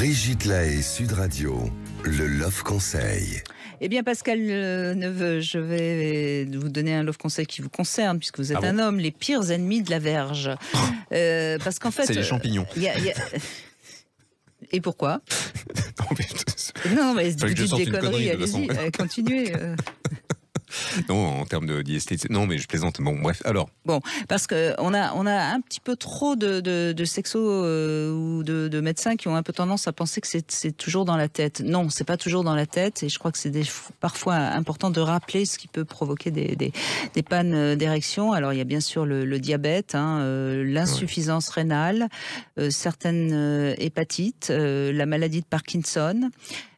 Brigitte Lahaie, Sud Radio, le Love Conseil. Eh bien, Pascal Neveu, je vais vous donner un love conseil qui vous concerne, puisque vous êtes un homme, les pires ennemis de la verge. Parce qu'en fait... C'est les champignons. Et pourquoi? Non, mais vous dites des conneries, allez-y, continuez. Non, en termes de diesthésie. Non, mais je plaisante. Bon, bref, alors. Bon, parce qu'on a un petit peu trop de sexos ou de médecins qui ont un peu tendance à penser que c'est toujours dans la tête. Non, c'est pas toujours dans la tête, et je crois que c'est parfois important de rappeler ce qui peut provoquer des pannes d'érection. Alors, il y a bien sûr le diabète, l'insuffisance rénale, certaines hépatites, la maladie de Parkinson,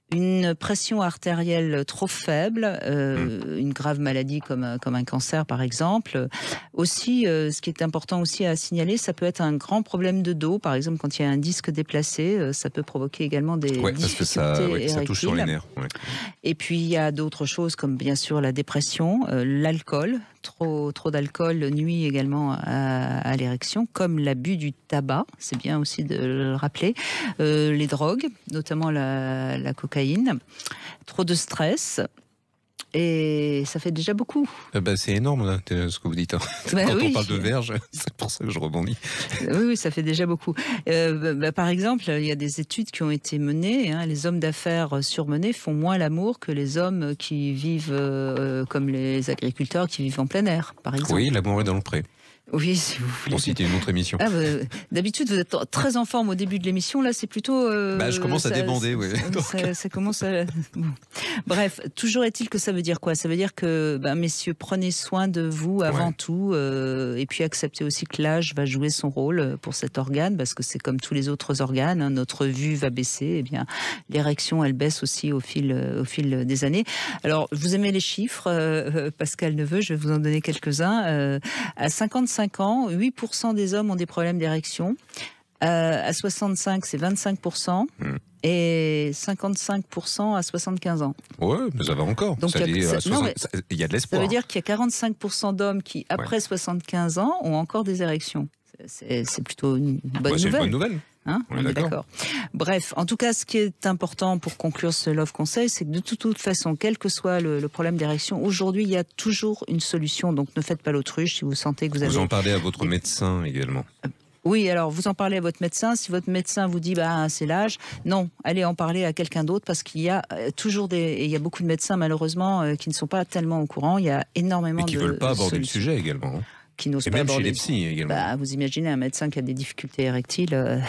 une pression artérielle trop faible, une grave maladie comme un cancer par exemple. Aussi, ce qui est important aussi à signaler, ça peut être un grand problème de dos. Par exemple, quand il y a un disque déplacé, ça peut provoquer également des difficultés parce que ça touche sur les nerfs. Ouais. Et puis il y a d'autres choses comme bien sûr la dépression, l'alcool. Trop d'alcool nuit également à l'érection, comme l'abus du tabac, c'est bien aussi de le rappeler, les drogues, notamment la cocaïne, trop de stress, et ça fait déjà beaucoup. C'est énorme là, ce que vous dites. Quand on parle de verge, c'est pour ça que je rebondis. Oui, ça fait déjà beaucoup. Par exemple, il y a des études qui ont été menées. Les hommes d'affaires surmenés font moins l'amour que les hommes qui vivent comme les agriculteurs qui vivent en plein air, par exemple. Oui, l'amour est dans le pré. Oui, si vous voulez. Pour citer une autre émission. D'habitude, vous êtes très en forme au début de l'émission. Là, c'est plutôt... je commence à débander, oui. Ça commence à... Bon. Bref, toujours est-il que ça veut dire quoi? Ça veut dire que, messieurs, prenez soin de vous avant tout. Et puis, acceptez aussi que l'âge va jouer son rôle pour cet organe, parce que c'est comme tous les autres organes. Notre vue va baisser. Eh bien, l'érection, elle baisse aussi au fil des années. Alors, vous aimez les chiffres, Pascal Neveu, je vais vous en donner quelques-uns. À 55 ans, 8% des hommes ont des problèmes d'érection. À 65, c'est 25%. Et 55% à 75 ans. Ouais, mais ça va encore. Donc il y a de l'espoir. Ça veut dire qu'il y a 45% d'hommes qui, après 75 ans, ont encore des érections. C'est plutôt une bonne nouvelle. C'est une bonne nouvelle. On est d'accord. Bref, en tout cas, ce qui est important pour conclure ce Love Conseil, c'est que de toute façon, quel que soit le problème d'érection, aujourd'hui, il y a toujours une solution. Donc, ne faites pas l'autruche si vous sentez que vous avez... Vous en parlez à votre médecin également. Oui, alors vous en parlez à votre médecin. Si votre médecin vous dit c'est l'âge, non, allez en parler à quelqu'un d'autre, parce qu'il y a toujours il y a beaucoup de médecins malheureusement qui ne sont pas tellement au courant. Il y a énormément de... Et qui ne veulent pas aborder le sujet également. Qui n'osent pas aborder. Chez les psys également. Vous imaginez un médecin qui a des difficultés érectiles,